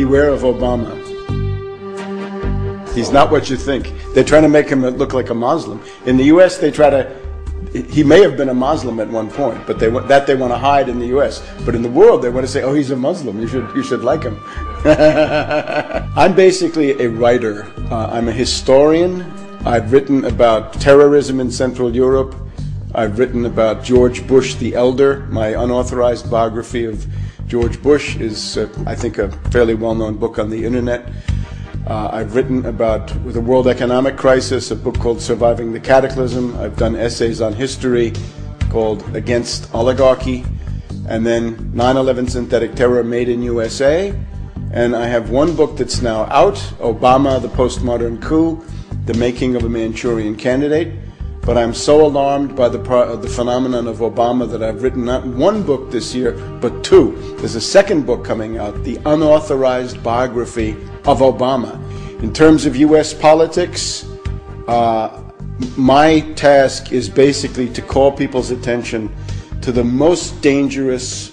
beware of Obama. He's not what you think. They're trying to make him look like a Muslim. In the U.S., they try to. He may have been a Muslim at one point, but they want to hide in the U.S. But in the world, they want to say, "Oh, he's a Muslim. You should like him." I'm basically a writer. I'm a historian. I've written about terrorism in Central Europe. I've written about George Bush the Elder. My unauthorized biography of George Bush is, I think, a fairly well-known book on the internet. I've written about the world economic crisis, a book called Surviving the Cataclysm. I've done essays on history called Against Oligarchy, and then 9/11 Synthetic Terror Made in USA. And I have one book that's now out, Obama, the Postmodern Coup, The Making of a Manchurian Candidate. But I'm so alarmed by the phenomenon of Obama that I've written not one book this year, but two. There's a second book coming out, The Unauthorized Biography of Obama. In terms of U.S. politics, my task is basically to call people's attention to the most dangerous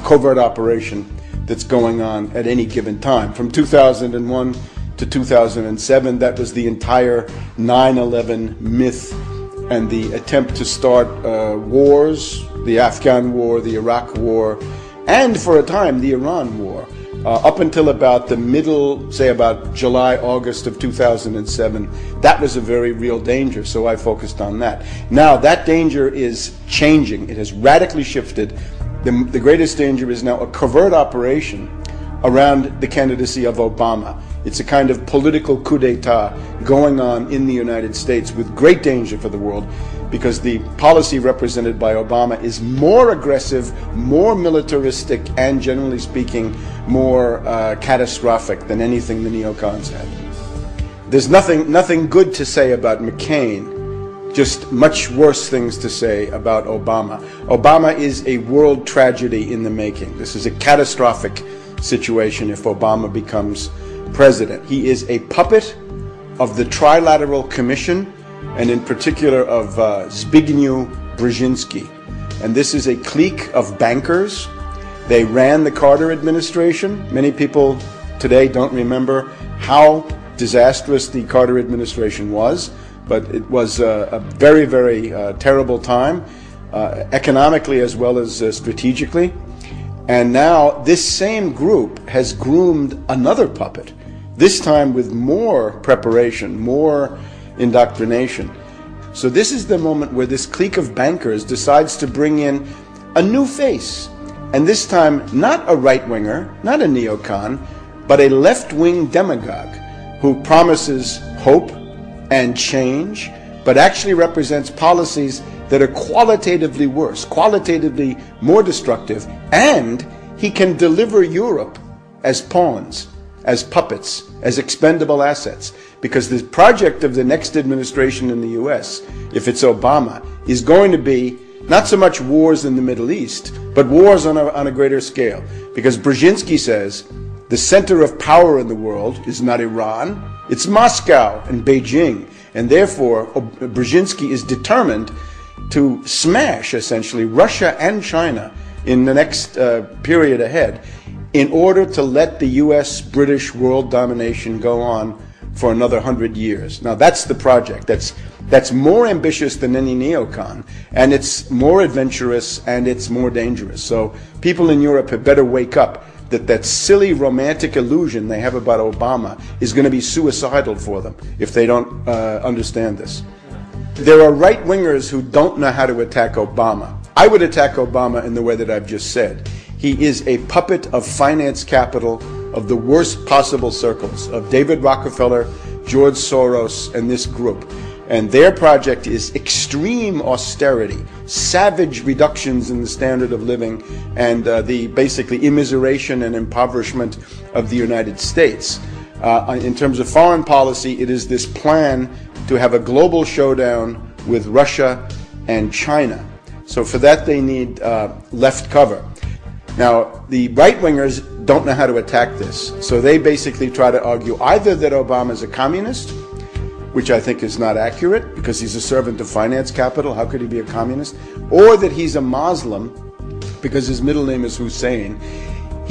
covert operation that's going on at any given time. From 2001 to 2007, that was the entire 9/11 myth and the attempt to start wars, the Afghan war, the Iraq war, and for a time the Iran war. Up until about the middle, say about July, August of 2007, that was a very real danger, so I focused on that. Now that danger is changing. It has radically shifted. The greatest danger is now a covert operation around the candidacy of Obama. It's a kind of political coup d'etat going on in the United States with great danger for the world, because the policy represented by Obama is more aggressive, more militaristic, and generally speaking, more catastrophic than anything the neocons had. There's nothing good to say about McCain, just much worse things to say about Obama. Obama is a world tragedy in the making. This is a catastrophic situation if Obama becomes president. He is a puppet of the Trilateral Commission, and in particular of Zbigniew Brzezinski. And this is a clique of bankers. They ran the Carter administration. Many people today don't remember how disastrous the Carter administration was, but it was a very, very terrible time, economically as well as strategically. And now this same group has groomed another puppet, this time with more preparation, more indoctrination. So this is the moment where this clique of bankers decides to bring in a new face. And this time, not a right-winger, not a neocon, but a left-wing demagogue who promises hope and change, but actually represents policies that are qualitatively worse, qualitatively more destructive, and he can deliver Europe as pawns, as puppets, as expendable assets. Because the project of the next administration in the U.S., if it's Obama, is going to be not so much wars in the Middle East, but wars on a greater scale. Because Brzezinski says the center of power in the world is not Iran, it's Moscow and Beijing. And therefore, Brzezinski is determined to smash, essentially, Russia and China in the next period ahead in order to let the U.S.-British world domination go on for another 100 years. Now, that's the project. That's more ambitious than any neocon, and it's more adventurous, and it's more dangerous. So people in Europe had better wake up that silly romantic illusion they have about Obama is going to be suicidal for them if they don't understand this. There are right-wingers who don't know how to attack Obama. I would attack Obama in the way that I've just said. He is a puppet of finance capital of the worst possible circles, of David Rockefeller, George Soros, and this group. And their project is extreme austerity, savage reductions in the standard of living, and the basically immiseration and impoverishment of the United States. In terms of foreign policy, it is this plan to have a global showdown with Russia and China. So for that, they need left cover. Now, the right-wingers don't know how to attack this. So they basically try to argue either that Obama is a communist, which I think is not accurate because he's a servant of finance capital. How could he be a communist? Or that he's a Muslim because his middle name is Hussein.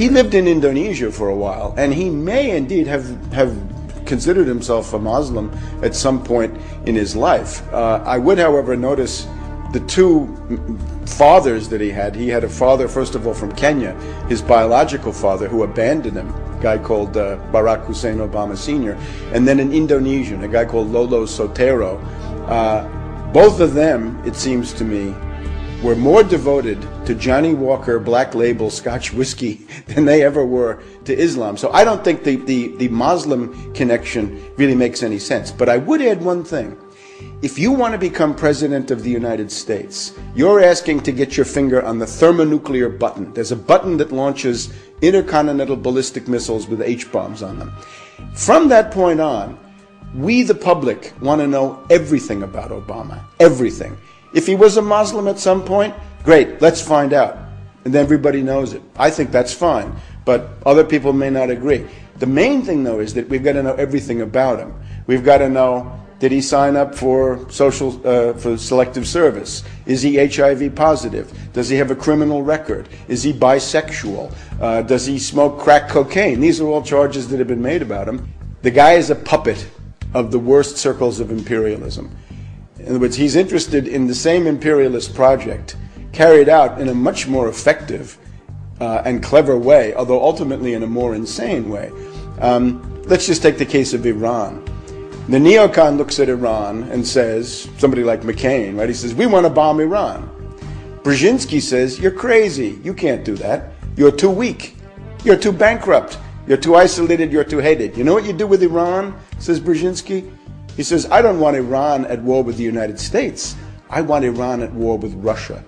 he lived in Indonesia for a while, and he may indeed have considered himself a Muslim at some point in his life. I would, however, notice the two fathers that he had. He had a father, first of all, from Kenya, his biological father, who abandoned him, a guy called Barak Hussein Obama Sr., and then an Indonesian, a guy called Lolo Sotero. Both of them, it seems to me, were more devoted to Johnny Walker Black Label Scotch whiskey than they ever were to Islam. So I don't think the Muslim connection really makes any sense. But I would add one thing. If you want to become president of the United States, you're asking to get your finger on the thermonuclear button. There's a button that launches intercontinental ballistic missiles with H-bombs on them. From that point on, we, the public, want to know everything about Obama. Everything. If he was a Muslim at some point, great, let's find out. And everybody knows it. I think that's fine, but other people may not agree. The main thing, though, is that we've got to know everything about him. We've got to know, did he sign up for for selective service? Is he HIV positive? Does he have a criminal record? Is he bisexual? Does he smoke crack cocaine? These are all charges that have been made about him. The guy is a puppet of the worst circles of imperialism. In other words, he's interested in the same imperialist project carried out in a much more effective and clever way, although ultimately in a more insane way. Let's just take the case of Iran. The neocon looks at Iran and says, somebody like McCain, right? He says, we want to bomb Iran. Brzezinski says, you're crazy. You can't do that. You're too weak. You're too bankrupt. You're too isolated. You're too hated. You know what you do with Iran, says Brzezinski? He says, I don't want Iran at war with the United States. I want Iran at war with Russia.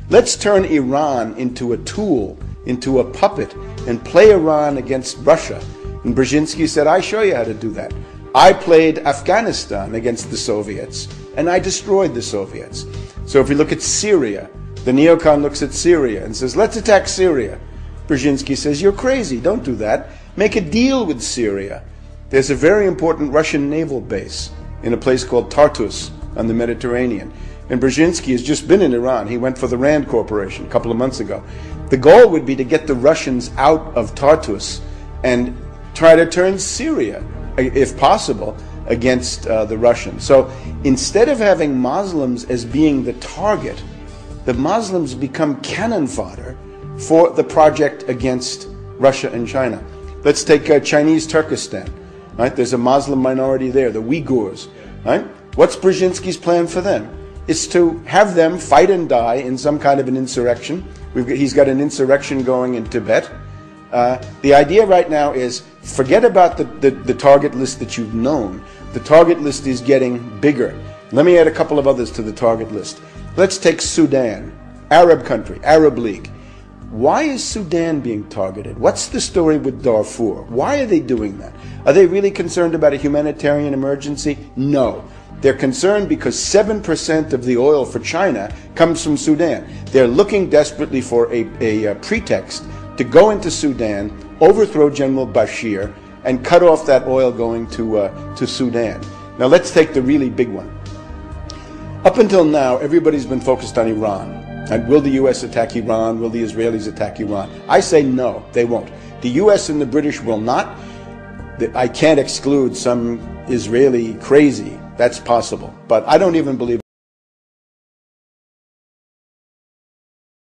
Let's turn Iran into a tool, into a puppet, and play Iran against Russia. And Brzezinski said, I show you how to do that. I played Afghanistan against the Soviets, and I destroyed the Soviets. So if we look at Syria, the neocon looks at Syria and says, let's attack Syria. Brzezinski says, you're crazy, don't do that. Make a deal with Syria. There's a very important Russian naval base in a place called Tartus on the Mediterranean. And Brzezinski has just been in Iran. He went for the Rand Corporation a couple of months ago. The goal would be to get the Russians out of Tartus and try to turn Syria, if possible, against the Russians. So instead of having Muslims as being the target, the Muslims become cannon fodder for the project against Russia and China. Let's take Chinese Turkestan. Right? There's a Muslim minority there, the Uyghurs. Right? What's Brzezinski's plan for them? It's to have them fight and die in some kind of an insurrection. He's got an insurrection going in Tibet. The idea right now is forget about the target list that you've known. The target list is getting bigger. Let me add a couple of others to the target list. Let's take Sudan, Arab country, Arab League. Why is Sudan being targeted? What's the story with Darfur? Why are they doing that? Are they really concerned about a humanitarian emergency? No. They're concerned because 7% of the oil for China comes from Sudan. They're looking desperately for a pretext to go into Sudan, overthrow General Bashir, and cut off that oil going to Sudan. Now let's take the really big one. Up until now, everybody's been focused on Iran. And will the U.S. attack Iran? Will the Israelis attack Iran? I say no, they won't. The U.S. and the British will not. I can't exclude some Israeli crazy. That's possible. But I don't even believe